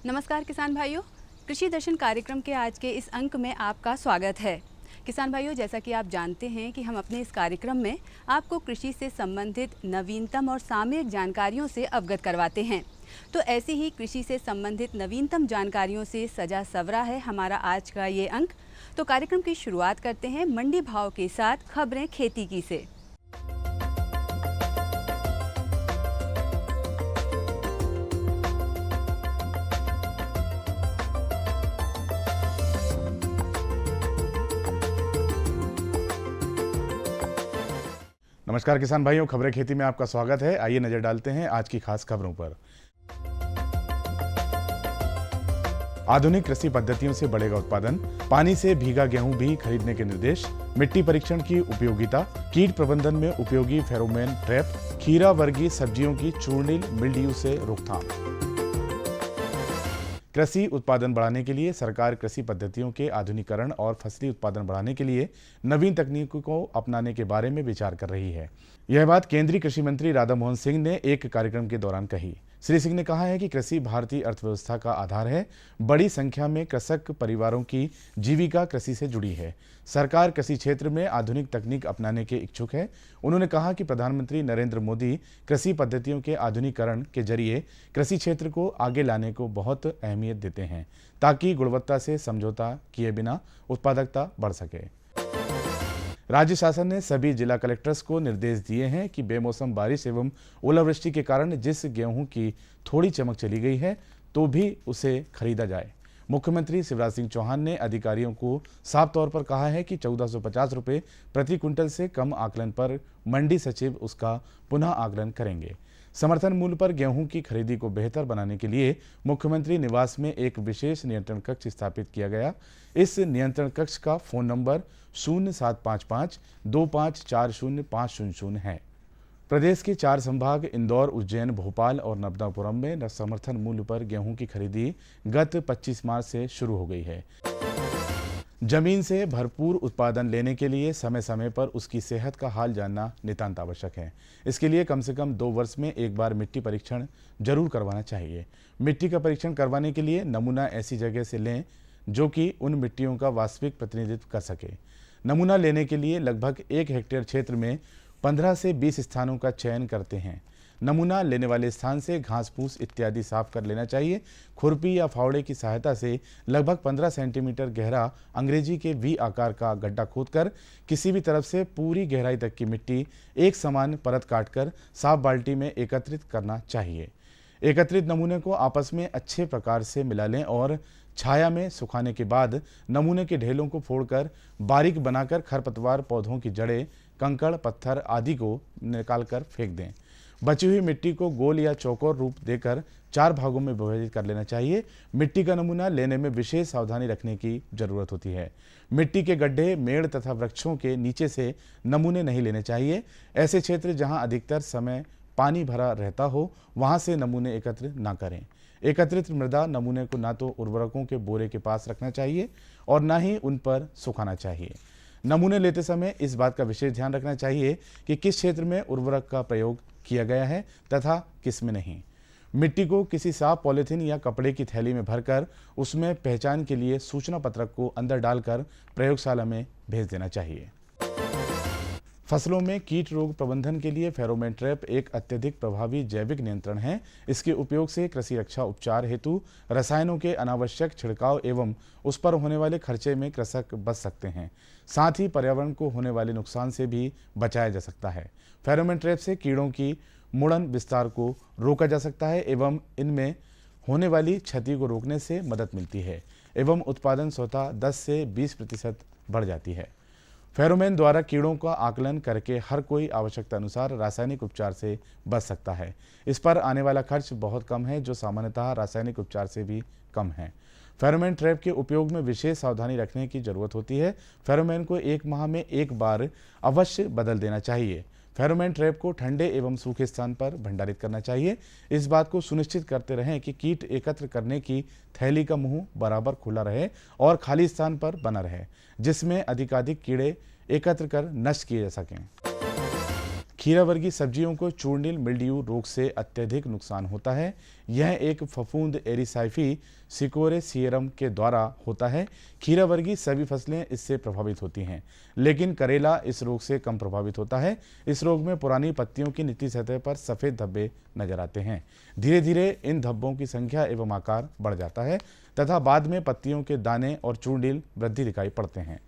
नमस्कार किसान भाइयों, कृषि दर्शन कार्यक्रम के आज के इस अंक में आपका स्वागत है। किसान भाइयों, जैसा कि आप जानते हैं कि हम अपने इस कार्यक्रम में आपको कृषि से संबंधित नवीनतम और सामयिक जानकारियों से अवगत करवाते हैं। तो ऐसी ही कृषि से संबंधित नवीनतम जानकारियों से सजा सवरा है हमारा आज का ये अंक। तो कार्यक्रम की शुरुआत करते हैं मंडी भाव के साथ खबरें खेती की से। नमस्कार किसान भाइयों, खबरें खेती में आपका स्वागत है। आइए नजर डालते हैं आज की खास खबरों पर। आधुनिक कृषि पद्धतियों से बढ़ेगा उत्पादन, पानी से भीगा गेहूं भी खरीदने के निर्देश, मिट्टी परीक्षण की उपयोगिता, कीट प्रबंधन में उपयोगी फेरोमोन ट्रैप, खीरा वर्गीय सब्जियों की चूर्णिल मिल्ड्यू से रोकथाम। कृषि उत्पादन बढ़ाने के लिए सरकार कृषि पद्धतियों के आधुनिकीकरण और फसली उत्पादन बढ़ाने के लिए नवीन तकनीकों को अपनाने के बारे में विचार कर रही है। यह बात केंद्रीय कृषि मंत्री राधा मोहन सिंह ने एक कार्यक्रम के दौरान कही। श्री सिंह ने कहा है कि कृषि भारतीय अर्थव्यवस्था का आधार है। बड़ी संख्या में कृषक परिवारों की जीविका कृषि से जुड़ी है। सरकार कृषि क्षेत्र में आधुनिक तकनीक अपनाने के इच्छुक है। उन्होंने कहा कि प्रधानमंत्री नरेंद्र मोदी कृषि पद्धतियों के आधुनिकीकरण के जरिए कृषि क्षेत्र को आगे लाने को बहुत अहमियत देते हैं, ताकि गुणवत्ता से समझौता किए बिना उत्पादकता बढ़ सके। राज्य शासन ने सभी जिला कलेक्टर्स को निर्देश दिए हैं कि बेमौसम बारिश एवं ओलावृष्टि के कारण जिस गेहूं की थोड़ी चमक चली गई है तो भी उसे खरीदा जाए। मुख्यमंत्री शिवराज सिंह चौहान ने अधिकारियों को साफ तौर पर कहा है कि 1450 रुपये प्रति क्विंटल से कम आकलन पर मंडी सचिव उसका पुनः आकलन करेंगे। समर्थन मूल्य पर गेहूं की खरीदी को बेहतर बनाने के लिए मुख्यमंत्री निवास में एक विशेष नियंत्रण कक्ष स्थापित किया गया। इस नियंत्रण कक्ष का फोन नंबर 0755-2540-500 है। प्रदेश के 4 संभाग इंदौर, उज्जैन, भोपाल और नर्मदापुरम में समर्थन मूल्य पर गेहूं की खरीदी गत 25 मार्च से शुरू हो गई है। जमीन से भरपूर उत्पादन लेने के लिए समय समय पर उसकी सेहत का हाल जानना नितांत आवश्यक है। इसके लिए कम से कम 2 वर्ष में एक बार मिट्टी परीक्षण जरूर करवाना चाहिए। मिट्टी का परीक्षण करवाने के लिए नमूना ऐसी जगह से लें जो कि उन मिट्टियों का वास्तविक प्रतिनिधित्व कर सके। नमूना लेने के लिए लगभग 1 हेक्टेयर क्षेत्र में 15 से 20 स्थानों का चयन करते हैं। नमूना लेने वाले स्थान से घास फूस इत्यादि साफ कर लेना चाहिए। खुरपी या फावड़े की सहायता से लगभग 15 सेंटीमीटर गहरा अंग्रेजी के वी आकार का गड्ढा खोदकर किसी भी तरफ से पूरी गहराई तक की मिट्टी एक समान परत काटकर साफ बाल्टी में एकत्रित करना चाहिए। एकत्रित नमूने को आपस में अच्छे प्रकार से मिला लें और छाया में सुखाने के बाद नमूने के ढेलों को फोड़कर बारीक बनाकर खरपतवार, पौधों की जड़ें, कंकड़, पत्थर आदि को निकालकर फेंक दें। बची हुई मिट्टी को गोल या चौकोर रूप देकर 4 भागों में विभाजित कर लेना चाहिए। मिट्टी का नमूना लेने में विशेष सावधानी रखने की जरूरत होती है। मिट्टी के गड्ढे, मेड़ तथा वृक्षों के नीचे से नमूने नहीं लेने चाहिए। ऐसे क्षेत्र जहां अधिकतर समय पानी भरा रहता हो वहां से नमूने एकत्र ना करें। एकत्रित मृदा नमूने को ना तो उर्वरकों के बोरे के पास रखना चाहिए और ना ही उन पर सुखाना चाहिए। नमूने लेते समय इस बात का विशेष ध्यान रखना चाहिए कि किस क्षेत्र में उर्वरक का प्रयोग किया गया है तथा किस में नहीं। मिट्टी को किसी साफ पॉलीथीन या कपड़े की थैली में भरकर उसमें पहचान के लिए सूचना पत्रक को अंदर डालकर प्रयोगशाला में भेज देना चाहिए। फसलों में कीट रोग प्रबंधन के लिए फेरोमोन ट्रैप एक अत्यधिक प्रभावी जैविक नियंत्रण है। इसके उपयोग से कृषि रक्षा उपचार हेतु रसायनों के अनावश्यक छिड़काव एवं उस पर होने वाले खर्चे में कृषक बच सकते हैं। साथ ही पर्यावरण को होने वाले नुकसान से भी बचाया जा सकता है। फेरोमोन ट्रैप से कीड़ों की मुड़न विस्तार को रोका जा सकता है एवं इनमें होने वाली क्षति को रोकने से मदद मिलती है एवं उत्पादन स्वतः 10 से 20% बढ़ जाती है। फेरोमोन द्वारा कीड़ों का आकलन करके हर कोई आवश्यकता अनुसार रासायनिक उपचार से बच सकता है। इस पर आने वाला खर्च बहुत कम है, जो सामान्यतः रासायनिक उपचार से भी कम है। फेरोमोन ट्रैप के उपयोग में विशेष सावधानी रखने की जरूरत होती है। फेरोमोन को 1 माह में एक बार अवश्य बदल देना चाहिए। फेरोमोन ट्रैप को ठंडे एवं सूखे स्थान पर भंडारित करना चाहिए। इस बात को सुनिश्चित करते रहें कि कीट एकत्र करने की थैली का मुंह बराबर खुला रहे और खाली स्थान पर बना रहे, जिसमें अधिकाधिक कीड़े एकत्र कर नष्ट किए जा सकें। खीरा वर्गीय सब्जियों को चूर्णिल मिल्ड्यू रोग से अत्यधिक नुकसान होता है। यह एक फफूंद एरिसाइफी सिकोरेसियरम के द्वारा होता है। खीरा वर्गीय सभी फसलें इससे प्रभावित होती हैं, लेकिन करेला इस रोग से कम प्रभावित होता है। इस रोग में पुरानी पत्तियों की निचली सतह पर सफ़ेद धब्बे नजर आते हैं। धीरे धीरे इन धब्बों की संख्या एवं आकार बढ़ जाता है तथा बाद में पत्तियों के दाने और चूर्णिल वृद्धि दिखाई पड़ते हैं।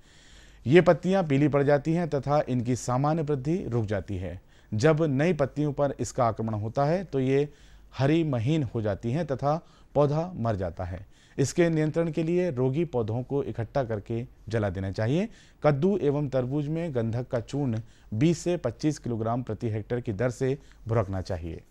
ये पत्तियां पीली पड़ जाती हैं तथा इनकी सामान्य वृद्धि रुक जाती है। जब नई पत्तियों पर इसका आक्रमण होता है तो ये हरी महीन हो जाती हैं तथा पौधा मर जाता है। इसके नियंत्रण के लिए रोगी पौधों को इकट्ठा करके जला देना चाहिए। कद्दू एवं तरबूज में गंधक का चूर्ण 20 से 25 किलोग्राम प्रति हेक्टेयर की दर से भुरकना चाहिए।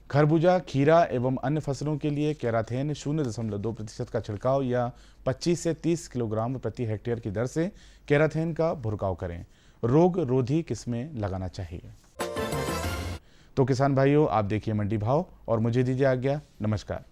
खरबूजा, खीरा एवं अन्य फसलों के लिए कैराथेन 0.2% का छिड़काव या 25 से 30 किलोग्राम प्रति हेक्टेयर की दर से कैराथेन का भुरकाव करें। रोग रोधी किस्में लगाना चाहिए। तो किसान भाइयों, आप देखिए मंडी भाव और मुझे दीजिए आज्ञा। नमस्कार।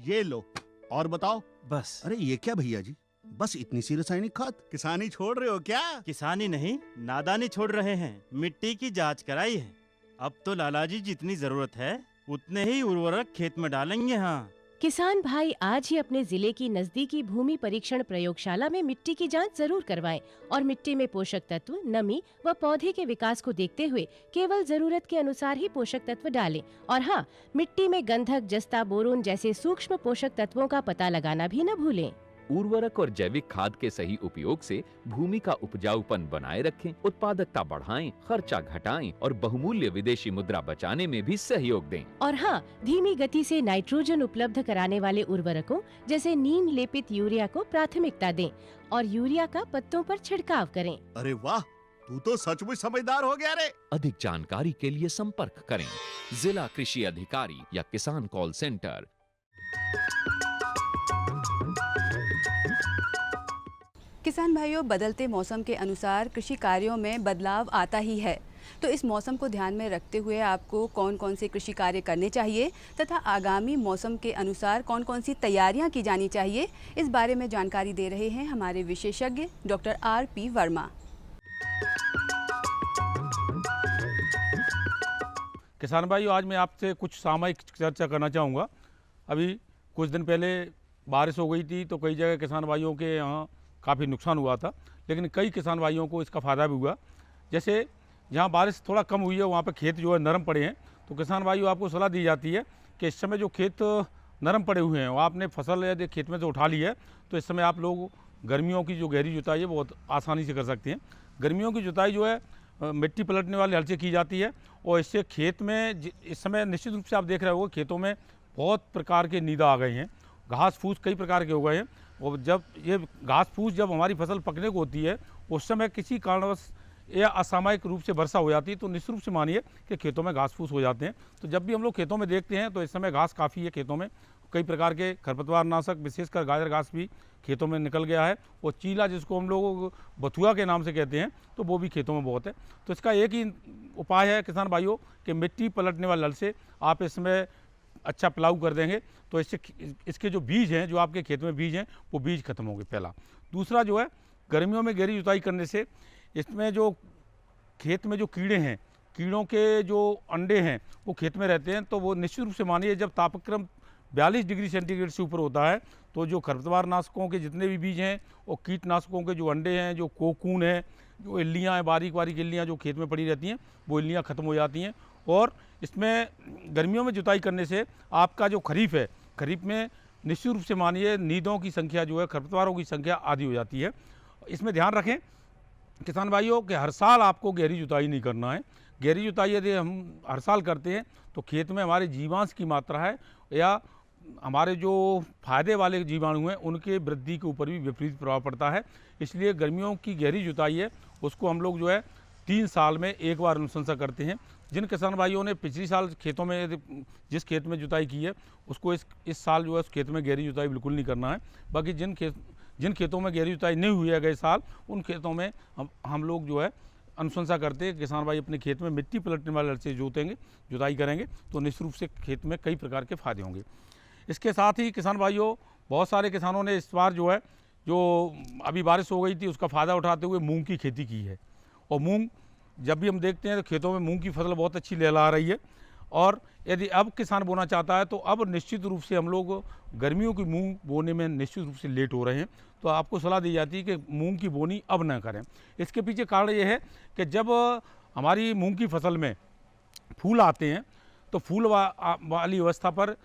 ये लो और बताओ। बस। अरे ये क्या भैया जी, बस इतनी सी रासायनिक खाद? किसानी छोड़ रहे हो क्या? किसानी नहीं, नादानी छोड़ रहे हैं। मिट्टी की जांच कराई है। अब तो लालाजी जितनी जरूरत है उतने ही उर्वरक खेत में डालेंगे। हाँ, किसान भाई आज ही अपने जिले की नजदीकी भूमि परीक्षण प्रयोगशाला में मिट्टी की जांच जरूर करवाएं और मिट्टी में पोषक तत्व, नमी व पौधे के विकास को देखते हुए केवल जरूरत के अनुसार ही पोषक तत्व डालें। और हाँ, मिट्टी में गंधक, जस्ता, बोरोन जैसे सूक्ष्म पोषक तत्वों का पता लगाना भी न भूलें। उर्वरक और जैविक खाद के सही उपयोग से भूमि का उपजाऊपन बनाए रखें, उत्पादकता बढ़ाएं, खर्चा घटाएं और बहुमूल्य विदेशी मुद्रा बचाने में भी सहयोग दें। और हाँ, धीमी गति से नाइट्रोजन उपलब्ध कराने वाले उर्वरकों जैसे नीम लेपित यूरिया को प्राथमिकता दें और यूरिया का पत्तों पर छिड़काव करें। अरे वाह, तू तो सचमुच समझदार हो गया रे। अधिक जानकारी के लिए संपर्क करें जिला कृषि अधिकारी या किसान कॉल सेंटर। किसान भाइयों, बदलते मौसम के अनुसार कृषि कार्यों में बदलाव आता ही है। तो इस मौसम को ध्यान में रखते हुए आपको कौन कौन से कृषि कार्य करने चाहिए तथा आगामी मौसम के अनुसार कौन कौन सी तैयारियां की जानी चाहिए, इस बारे में जानकारी दे रहे हैं हमारे विशेषज्ञ डॉक्टर R.P. वर्मा। किसान भाइयों, आज मैं आपसे कुछ सामयिक चर्चा करना चाहूँगा। अभी कुछ दिन पहले बारिश हो गई थी तो कई जगह किसान भाइयों के यहाँ काफ़ी नुकसान हुआ था, लेकिन कई किसान भाइयों को इसका फ़ायदा भी हुआ। जैसे जहाँ बारिश थोड़ा कम हुई है वहाँ पे खेत जो है नरम पड़े हैं, तो किसान भाइयों आपको सलाह दी जाती है कि इस समय जो खेत नरम पड़े हुए हैं वो आपने फसल यदि खेत में से उठा ली है तो इस समय आप लोग गर्मियों की जो गहरी जुताई है बहुत आसानी से कर सकते हैं। गर्मियों की जुताई जो है मिट्टी पलटने वाले हल से की जाती है और इससे खेत में इस समय निश्चित रूप से आप देख रहे हो खेतों में बहुत प्रकार के नीदा आ गए हैं, घास फूस कई प्रकार के हो गए हैं। और जब ये घास फूस जब हमारी फसल पकने को होती है उस समय किसी कारणवश या असामयिक रूप से वर्षा हो जाती है तो निश्चित रूप से मानिए कि खेतों में घास फूस हो जाते हैं। तो जब भी हम लोग खेतों में देखते हैं तो इस समय घास काफ़ी है खेतों में, कई प्रकार के खरपतवार नाशक विशेषकर गाजर घास भी खेतों में निकल गया है और चीला जिसको हम लोग बथुआ के नाम से कहते हैं तो वो भी खेतों में बहुत है। तो इसका एक ही उपाय है किसान भाइयों कि मिट्टी पलटने वाले हल से आप इसमें अच्छा प्लाऊ कर देंगे तो इससे इसके जो बीज हैं, जो आपके खेत में बीज हैं, वो बीज खत्म होंगे पहला। दूसरा जो है, गर्मियों में गहरी जुताई करने से इसमें जो खेत में जो कीड़े हैं, कीड़ों के जो अंडे हैं वो खेत में रहते हैं, तो वो निश्चित रूप से मानिए जब तापक्रम 42 डिग्री सेंटीग्रेड से ऊपर होता है तो जो खरपतवार नाशकों के जितने भी बीज हैं और कीटनाशकों के जो अंडे हैं, जो कोकून है, जो इल्लियाँ हैं, बारीक बारीक इल्लियाँ जो खेत में पड़ी रहती हैं वो इल्लियाँ खत्म हो जाती हैं। और इसमें गर्मियों में जुताई करने से आपका जो खरीफ है, खरीफ में निश्चित रूप से मानिए नीदों की संख्या जो है, खरपतवारों की संख्या आधी हो जाती है। इसमें ध्यान रखें किसान भाइयों कि हर साल आपको गहरी जुताई नहीं करना है। गहरी जुताई यदि हम हर साल करते हैं तो खेत में हमारे जीवांश की मात्रा है या हमारे जो फायदे वाले जीवाणु हैं उनके वृद्धि के ऊपर भी विपरीत प्रभाव पड़ता है। इसलिए गर्मियों की गहरी जुताई है उसको हम लोग जो है 3 साल में एक बार अनुशंसा करते हैं। जिन किसान भाइयों ने पिछली साल खेतों में जिस खेत में जुताई की है उसको इस साल जो है उस खेत में गहरी जुताई बिल्कुल नहीं करना है। बाकी जिन खेतों में गहरी जुताई नहीं हुई है गए साल, उन खेतों में हम लोग जो है अनुशंसा करते हैं किसान भाई अपने खेत में मिट्टी पलटने वाले से जोतेंगे, जुताई करेंगे तो निश्चित रूप से खेत में कई प्रकार के फायदे होंगे। इसके साथ ही किसान भाइयों, बहुत सारे किसानों ने इस बार जो है जो अभी बारिश हो गई थी उसका फ़ायदा उठाते हुए मूंग की खेती की है। और मूंग जब भी हम देखते हैं तो खेतों में मूंग की फसल बहुत अच्छी लहला रही है। और यदि अब किसान बोना चाहता है तो अब निश्चित रूप से हम लोग गर्मियों की मूंग बोने में निश्चित रूप से लेट हो रहे हैं, तो आपको सलाह दी जाती है कि मूंग की बोनी अब न करें। इसके पीछे कारण ये है कि जब हमारी मूंग की फसल में फूल आते हैं तो फूल वाली अवस्था पर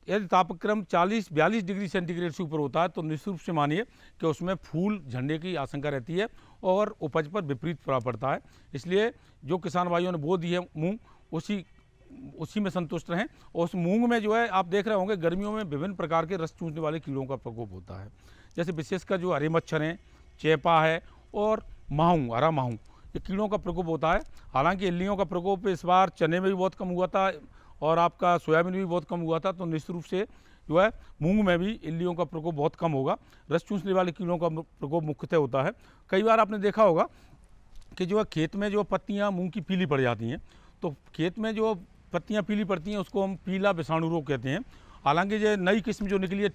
यदि तापक्रम 40-42 डिग्री सेंटीग्रेड से ऊपर होता है तो निश्चित रूप से मानिए कि उसमें फूल झड़ने की आशंका रहती है और उपज पर विपरीत प्रभाव पड़ता है। इसलिए जो किसान भाइयों ने बो दी है मूंग उसी में संतुष्ट रहें। और उस मूंग में जो है आप देख रहे होंगे गर्मियों में विभिन्न प्रकार के रस चूसने वाले कीड़ों का प्रकोप होता है, जैसे विशेषकर जो हरे मच्छर हैं, चेपा है और माहू, हरा माहू, ये कीड़ों का प्रकोप होता है। हालांकि इल्लियों का प्रकोप इस बार चने में भी बहुत कम हुआ था और आपका सोयाबीन भी बहुत कम हुआ था, तो निश्चित रूप से जो है मूंग में भी इल्लियों का प्रकोप बहुत कम होगा। रस चूसने वाले कीड़ों का प्रकोप मुख्यतः होता है। कई बार आपने देखा होगा कि जो है खेत में जो पत्तियां मूंग की पीली पड़ जाती हैं, तो खेत में जो पत्तियां पीली पड़ती हैं उसको हम पीला विषाणु रोग कहते हैं। हालांकि ये नई किस्म जो निकली है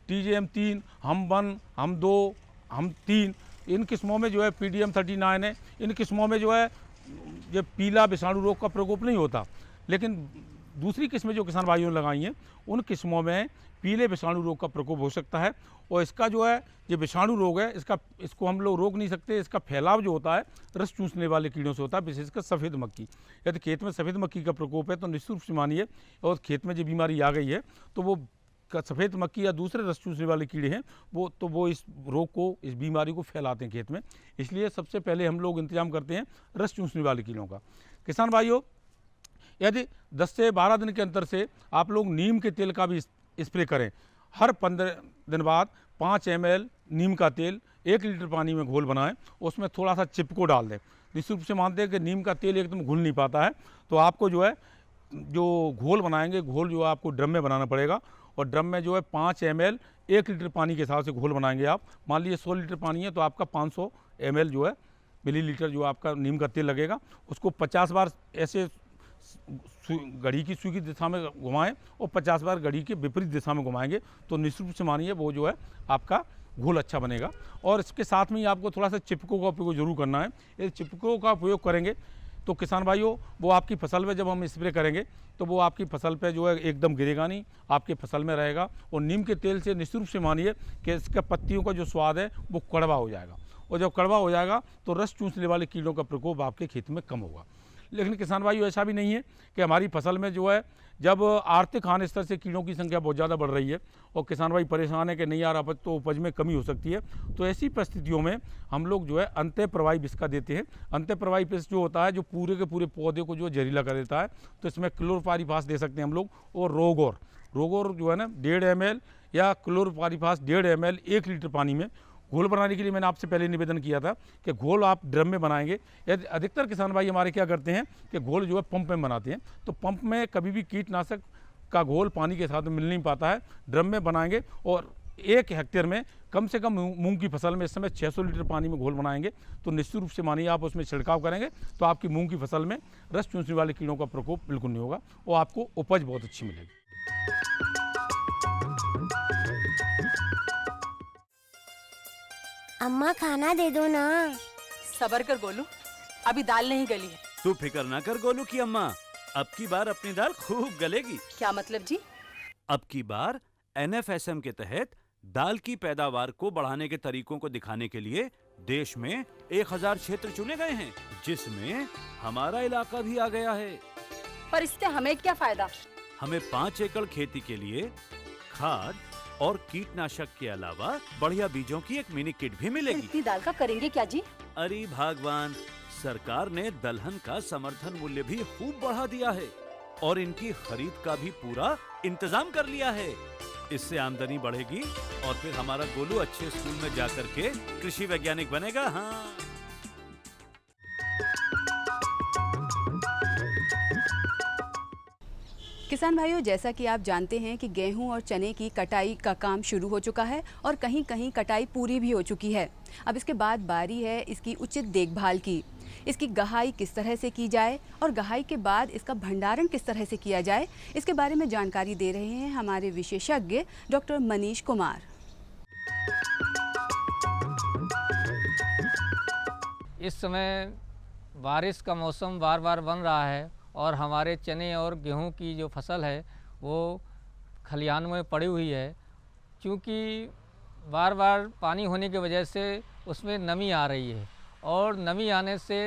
TJM3, हम1, हम2, हम3, इन किस्मों में जो है PDM39 है, इन किस्मों में जो है ये पीला विषाणु रोग का प्रकोप नहीं होता। लेकिन दूसरी किस्में जो किसान भाइयों ने लगाई हैं उन किस्मों में पीले विषाणु रोग का प्रकोप हो सकता है। और इसका जो है ये विषाणु रोग है, इसको हम लोग रोक नहीं सकते। इसका फैलाव जो होता है रस चूसने वाले कीड़ों से होता है, विशेषकर सफ़ेद मक्खी। यदि खेत में सफ़ेद मक्खी का प्रकोप है तो निश्चित रूप से मानिए और खेत में जो बीमारी आ गई है तो वो सफ़ेद मक्खी या दूसरे रस चूसने वाले कीड़े हैं वो इस रोग को, इस बीमारी को फैलाते हैं खेत में। इसलिए सबसे पहले हम लोग इंतजाम करते हैं रस चूसने वाले कीड़ों का। किसान भाइयों, यदि 10 से 12 दिन के अंतर से आप लोग नीम के तेल का भी स्प्रे करें। हर 15 दिन बाद 5 ml नीम का तेल 1 लीटर पानी में घोल बनाएं, उसमें थोड़ा सा चिपको डाल दें। निश्चित रूप से मानते हैं कि नीम का तेल एकदम घुल नहीं पाता है, तो आपको जो है जो घोल बनाएंगे, घोल जो है आपको ड्रम में बनाना पड़ेगा। और ड्रम में जो है 5 ml 1 लीटर पानी के हिसाब से घोल बनाएंगे आप। मान लीजिए 100 लीटर पानी है तो आपका 500 ml जो है मिलीलीटर जो आपका नीम का तेल लगेगा। उसको 50 बार ऐसे घड़ी की सुई की दिशा में घुमाएं और 50 बार घड़ी के विपरीत दिशा में घुमाएंगे तो निश्चित रूप से मानिए वो जो है आपका घोल अच्छा बनेगा। और इसके साथ में ही आपको थोड़ा सा चिपको का उपयोग जरूर करना है। यदि चिपको का उपयोग करेंगे तो किसान भाइयों वो आपकी फसल में जब हम स्प्रे करेंगे तो वो आपकी फसल पे जो है एकदम गिरेगा नहीं, आपके फसल में रहेगा। और नीम के तेल से निश्चित रूप से मानिए कि इसका पत्तियों का जो स्वाद है वो कड़वा हो जाएगा, और जब कड़वा हो जाएगा तो रस चूसने वाले कीड़ों का प्रकोप आपके खेत में कम होगा। लेकिन किसान भाइयों, ऐसा भी नहीं है कि हमारी फसल में जो है जब आर्थिक हानि स्तर से कीड़ों की संख्या बहुत ज़्यादा बढ़ रही है और किसान भाई परेशान है कि नहीं यार तो उपज में कमी हो सकती है, तो ऐसी परिस्थितियों में हम लोग जो है अंत्य प्रवाही विष का देते हैं। अंत्य प्रवाही विष जो होता है जो पूरे के पूरे पौधे को जो जहरीला कर देता है, तो इसमें क्लोरोपाइरीफास दे सकते हैं हम लोग। और रोगोर जो है ना 1.5 ml या क्लोरोपाइरीफास 1.5 ml 1 लीटर पानी में घोल बनाने के लिए मैंने आपसे पहले निवेदन किया था कि घोल आप ड्रम में बनाएंगे। यदि अधिकतर किसान भाई हमारे क्या करते हैं कि घोल जो है पंप में बनाते हैं, तो पंप में कभी भी कीटनाशक का घोल पानी के साथ में मिल नहीं पाता है। ड्रम में बनाएंगे और 1 हेक्टेयर में कम से कम मूंग की फसल में इस समय 600 लीटर पानी में घोल बनाएंगे तो निश्चित रूप से मानिए आप उसमें छिड़काव करेंगे तो आपकी मूंग की फसल में रस चूसने वाले कीड़ों का प्रकोप बिल्कुल नहीं होगा और आपको उपज बहुत अच्छी मिलेगी। अम्मा खाना दे दो ना। सबर कर गोलू, अभी दाल नहीं गली है। तू फिक्र ना कर गोलू की अम्मा, अब की बार अपनी दाल खूब गलेगी। क्या मतलब जी? अब की बार NFSM के तहत दाल की पैदावार को बढ़ाने के तरीकों को दिखाने के लिए देश में 1000 क्षेत्र चुने गए हैं, जिसमें हमारा इलाका भी आ गया है। पर इससे हमें क्या फायदा? हमें 5 एकड़ खेती के लिए खाद और कीटनाशक के अलावा बढ़िया बीजों की एक मिनी किट भी मिलेगी। इतनी दाल का करेंगे क्या जी? अरे भगवान, सरकार ने दलहन का समर्थन मूल्य भी खूब बढ़ा दिया है। और इनकी खरीद का भी पूरा इंतजाम कर लिया है। इससे आमदनी बढ़ेगी और फिर हमारा गोलू अच्छे स्कूल में जाकर के कृषि वैज्ञानिक बनेगा। हाँ, किसान भाइयों, जैसा कि आप जानते हैं कि गेहूं और चने की कटाई का काम शुरू हो चुका है और कहीं कहीं कटाई पूरी भी हो चुकी है। अब इसके बाद बारी है इसकी उचित देखभाल की। इसकी गहाई किस तरह से की जाए और गहाई के बाद इसका भंडारण किस तरह से किया जाए, इसके बारे में जानकारी दे रहे हैं हमारे विशेषज्ञ डॉक्टर मनीष कुमार। इस समय बारिश का मौसम बार बार बन रहा है और हमारे चने और गेहूं की जो फसल है वो खलिहान में पड़ी हुई है। क्योंकि बार बार पानी होने की वजह से उसमें नमी आ रही है और नमी आने से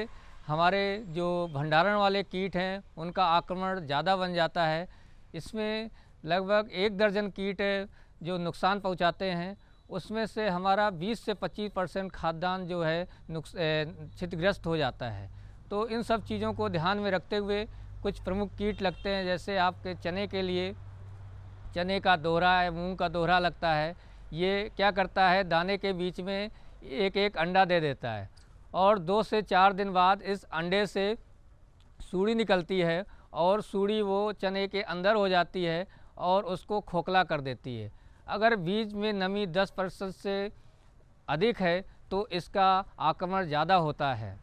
हमारे जो भंडारण वाले कीट हैं उनका आक्रमण ज़्यादा बन जाता है। इसमें लगभग 1 दर्जन कीट जो नुकसान पहुंचाते हैं, उसमें से हमारा 20 से 25% खाद्यान्न जो है क्षतिग्रस्त हो जाता है। तो इन सब चीज़ों को ध्यान में रखते हुए कुछ प्रमुख कीट लगते हैं। जैसे आपके चने के लिए चने का दोहरा है, मूंग का दोहरा लगता है। ये क्या करता है, दाने के बीच में एक एक अंडा दे देता है और 2 से 4 दिन बाद इस अंडे से सूड़ी निकलती है और सूड़ी वो चने के अंदर हो जाती है और उसको खोखला कर देती है। अगर बीज में नमी 10% से अधिक है तो इसका आक्रमण ज़्यादा होता है।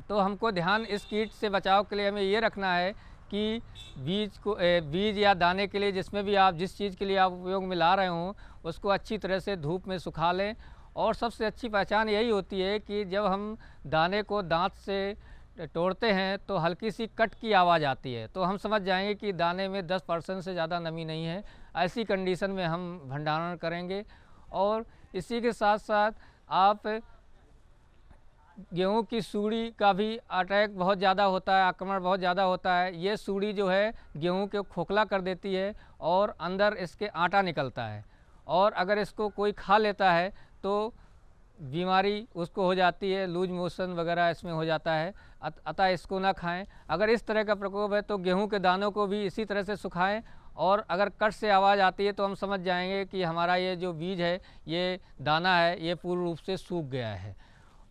तो हमको ध्यान इस कीट से बचाव के लिए हमें ये रखना है कि बीज या दाने के लिए जिसमें भी आप जिस चीज़ के लिए आप उपयोग में ला रहे हों उसको अच्छी तरह से धूप में सुखा लें। और सबसे अच्छी पहचान यही होती है कि जब हम दाने को दांत से तोड़ते हैं तो हल्की सी कट की आवाज़ आती है, तो हम समझ जाएंगे कि दाने में 10% से ज़्यादा नमी नहीं है। ऐसी कंडीशन में हम भंडारण करेंगे। और इसी के साथ साथ आप गेहूं की सूड़ी का भी अटैक बहुत ज़्यादा होता है, आक्रमण बहुत ज़्यादा होता है। ये सूड़ी जो है गेहूं को खोखला कर देती है और अंदर इसके आटा निकलता है और अगर इसको कोई खा लेता है तो बीमारी उसको हो जाती है, लूज मोशन वगैरह इसमें हो जाता है। अतः इसको ना खाएं। अगर इस तरह का प्रकोप है तो गेहूं के दानों को भी इसी तरह से सुखाएं और अगर कट से आवाज़ आती है तो हम समझ जाएंगे कि हमारा ये जो बीज है, ये दाना है, ये पूर्ण रूप से सूख गया है।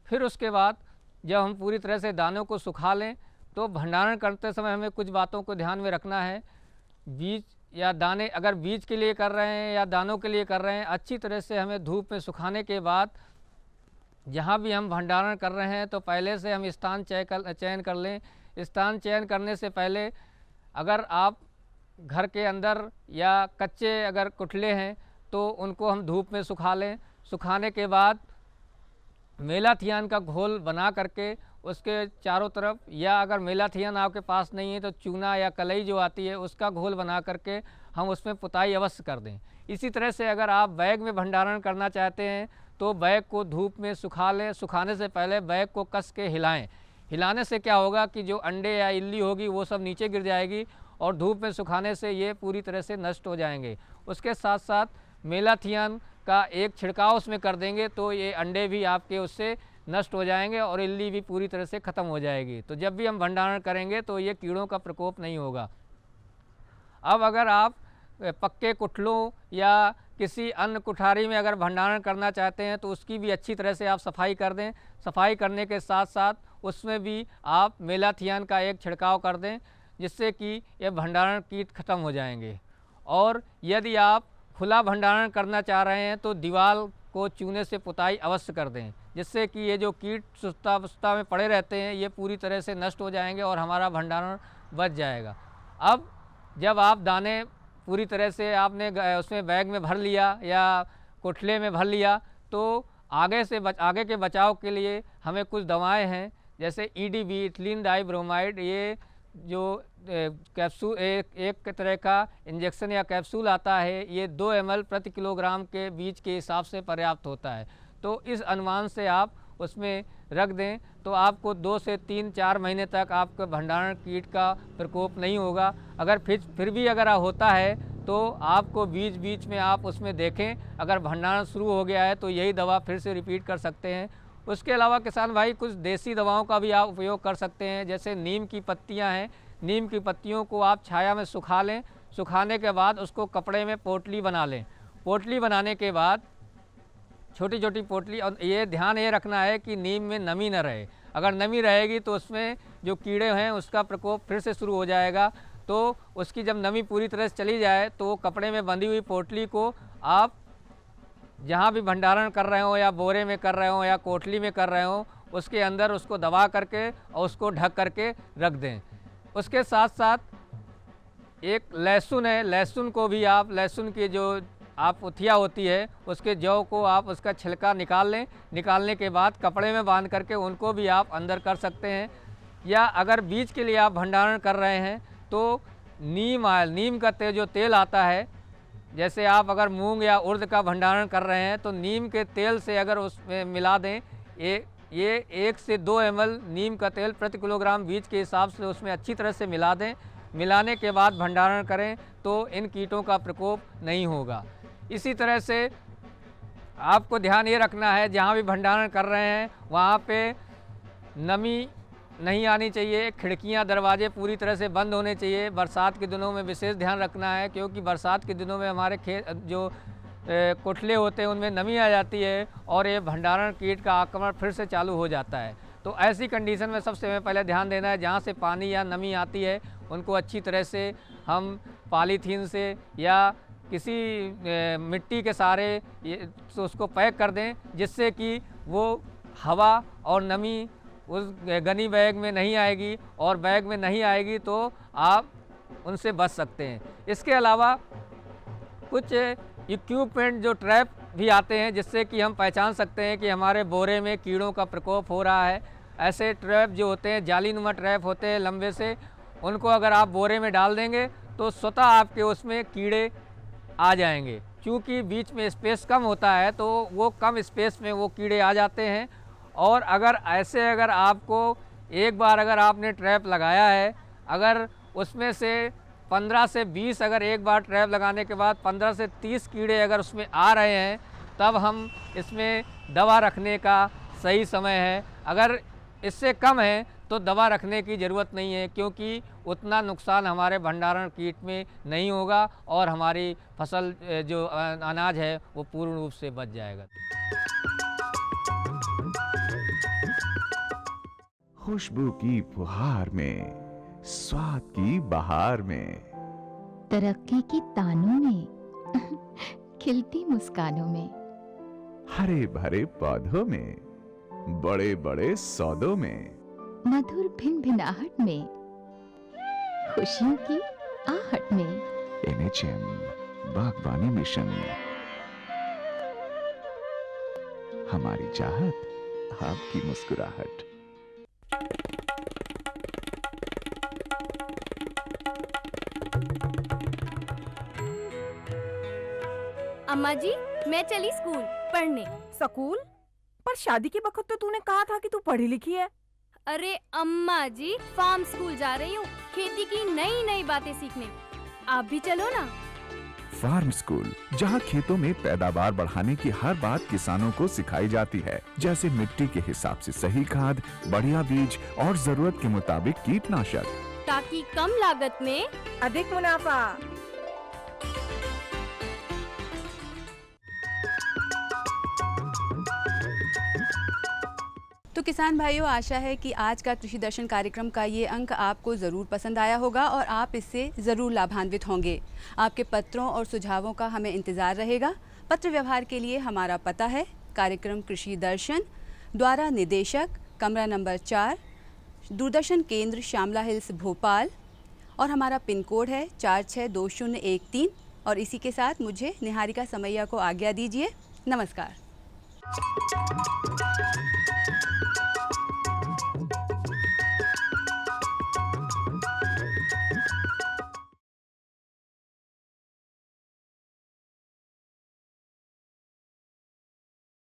फिर उसके बाद जब हम पूरी तरह से दानों को सुखा लें तो भंडारण करते समय हमें कुछ बातों को ध्यान में रखना है। बीज या दाने अगर बीज के लिए कर रहे हैं या दानों के लिए कर रहे हैं, अच्छी तरह से हमें धूप में सुखाने के बाद जहाँ भी हम भंडारण कर रहे हैं तो पहले से हम स्थान चयन कर लें। स्थान चयन करने से पहले अगर आप घर के अंदर या कच्चे अगर कुठले हैं तो उनको हम धूप में सुखा लें। सुखाने के बाद मेलाथियन का घोल बना करके उसके चारों तरफ, या अगर मेलाथियन आपके पास नहीं है तो चूना या कलई जो आती है उसका घोल बना करके हम उसमें पुताई अवश्य कर दें। इसी तरह से अगर आप बैग में भंडारण करना चाहते हैं तो बैग को धूप में सुखा लें। सुखाने से पहले बैग को कस के हिलाएं। हिलाने से क्या होगा कि जो अंडे या इल्ली होगी वो सब नीचे गिर जाएगी और धूप में सुखाने से ये पूरी तरह से नष्ट हो जाएंगे। उसके साथ साथ मेलाथियन का एक छिड़काव उसमें कर देंगे तो ये अंडे भी आपके उससे नष्ट हो जाएंगे और इल्ली भी पूरी तरह से ख़त्म हो जाएगी। तो जब भी हम भंडारण करेंगे तो ये कीड़ों का प्रकोप नहीं होगा। अब अगर आप पक्के कुठलों या किसी अन्य कुठारी में अगर भंडारण करना चाहते हैं तो उसकी भी अच्छी तरह से आप सफाई कर दें। सफाई करने के साथ साथ उसमें भी आप मेलाथियन का एक छिड़काव कर दें जिससे कि ये भंडारण कीट खत्म हो जाएंगे। और यदि आप खुला भंडारण करना चाह रहे हैं तो दीवार को चूने से पुताई अवश्य कर दें जिससे कि ये जो कीट सुस्ता में पड़े रहते हैं ये पूरी तरह से नष्ट हो जाएंगे और हमारा भंडारण बच जाएगा। अब जब आप दाने पूरी तरह से आपने उसमें बैग में भर लिया या कोठले में भर लिया तो आगे के बचाव के लिए हमें कुछ दवाएं हैं जैसे EDB इथिलीन डाइब्रोमाइड। ये जो कैप्सूल एक तरह का इंजेक्शन या कैप्सूल आता है, ये 2 ml प्रति किलोग्राम के बीज के हिसाब से पर्याप्त होता है। तो इस अनुमान से आप उसमें रख दें तो आपको 2 से 3-4 महीने तक आपका भंडारण कीट का प्रकोप नहीं होगा। अगर फिर भी अगर होता है तो आपको बीच में आप उसमें देखें, अगर भंडारण शुरू हो गया है तो यही दवा फिर से रिपीट कर सकते हैं। उसके अलावा किसान भाई कुछ देसी दवाओं का भी आप उपयोग कर सकते हैं। जैसे नीम की पत्तियां हैं, नीम की पत्तियों को आप छाया में सुखा लें। सुखाने के बाद उसको कपड़े में पोटली बना लें। पोटली बनाने के बाद छोटी छोटी पोटली, और ये ध्यान ये रखना है कि नीम में नमी न रहे। अगर नमी रहेगी तो उसमें जो कीड़े हैं उसका प्रकोप फिर से शुरू हो जाएगा। तो उसकी जब नमी पूरी तरह से चली जाए तो कपड़े में बंधी हुई पोटली को आप जहाँ भी भंडारण कर रहे हो, या बोरे में कर रहे हो या कोठली में कर रहे हो, उसके अंदर उसको दबा करके और उसको ढक करके रख दें। उसके साथ साथ एक लहसुन है, लहसुन को भी आप, लहसुन की जो आप उथिया होती है उसके जौ को आप उसका छिलका निकाल लें। निकालने के बाद कपड़े में बांध करके उनको भी आप अंदर कर सकते हैं। या अगर बीज के लिए आप भंडारण कर रहे हैं तो नीम ऑयल, नीम का तेल, जो तेल आता है, जैसे आप अगर मूंग या उर्द का भंडारण कर रहे हैं तो नीम के तेल से अगर उसमें मिला दें, ये 1 से 2 ml नीम का तेल प्रति किलोग्राम बीज के हिसाब से उसमें अच्छी तरह से मिला दें। मिलाने के बाद भंडारण करें तो इन कीटों का प्रकोप नहीं होगा। इसी तरह से आपको ध्यान ये रखना है, जहाँ भी भंडारण कर रहे हैं वहाँ पे नमी नहीं आनी चाहिए। खिड़कियाँ, दरवाजे पूरी तरह से बंद होने चाहिए। बरसात के दिनों में विशेष ध्यान रखना है, क्योंकि बरसात के दिनों में हमारे जो कोठले होते हैं उनमें नमी आ जाती है और ये भंडारण कीट का आक्रमण फिर से चालू हो जाता है। तो ऐसी कंडीशन में सबसे पहले ध्यान देना है, जहाँ से पानी या नमी आती है उनको अच्छी तरह से हम पॉलीथीन से या किसी मिट्टी के सहारे तो उसको पैक कर दें, जिससे कि वो हवा और नमी उस गनी बैग में नहीं आएगी, और बैग में नहीं आएगी तो आप उनसे बच सकते हैं। इसके अलावा कुछ इक्विपमेंट, जो ट्रैप भी आते हैं, जिससे कि हम पहचान सकते हैं कि हमारे बोरे में कीड़ों का प्रकोप हो रहा है। ऐसे ट्रैप जो होते हैं, जालीनुमा ट्रैप होते हैं लंबे से, उनको अगर आप बोरे में डाल देंगे तो स्वतः आपके उसमें कीड़े आ जाएंगे। क्योंकि बीच में स्पेस कम होता है तो वो कम स्पेस में वो कीड़े आ जाते हैं। और अगर ऐसे अगर आपको एक बार अगर आपने ट्रैप लगाया है, अगर उसमें से 15 से 20 अगर एक बार ट्रैप लगाने के बाद 15 से 30 कीड़े अगर उसमें आ रहे हैं, तब हम इसमें दवा रखने का सही समय है। अगर इससे कम है तो दवा रखने की ज़रूरत नहीं है, क्योंकि उतना नुकसान हमारे भंडारण कीट में नहीं होगा और हमारी फसल जो अनाज है वो पूर्ण रूप से बच जाएगा। खुशबू की फुहार में, स्वाद की बहार में, तरक्की की तानों में, खिलती मुस्कानों में, हरे भरे पौधों में, बड़े बड़े सौदों में, मधुर भिनभिनाहट में, खुशियों की आहट में। NHM बागवानी मिशन, हमारी चाहत, आपकी मुस्कुराहट। अम्मा जी, मैं चली स्कूल पढ़ने। स्कूल? पर शादी के वक्त तो तूने कहा था कि तू पढ़ी लिखी है। अरे अम्मा जी, फार्म स्कूल जा रही हूँ खेती की नई नई बातें सीखने। आप भी चलो ना। फार्म स्कूल, जहाँ खेतों में पैदावार बढ़ाने की हर बात किसानों को सिखाई जाती है, जैसे मिट्टी के हिसाब से सही खाद, बढ़िया बीज और जरूरत के मुताबिक कीटनाशक, ताकि कम लागत में अधिक मुनाफा। तो किसान भाइयों, आशा है कि आज का कृषि दर्शन कार्यक्रम का ये अंक आपको ज़रूर पसंद आया होगा और आप इससे ज़रूर लाभान्वित होंगे। आपके पत्रों और सुझावों का हमें इंतज़ार रहेगा। पत्र व्यवहार के लिए हमारा पता है कार्यक्रम कृषि दर्शन, द्वारा निदेशक, कमरा नंबर 4, दूरदर्शन केंद्र श्यामला हिल्स भोपाल, और हमारा पिन कोड है 462013। और इसी के साथ मुझे निहारिका समैया को आज्ञा दीजिए। नमस्कार।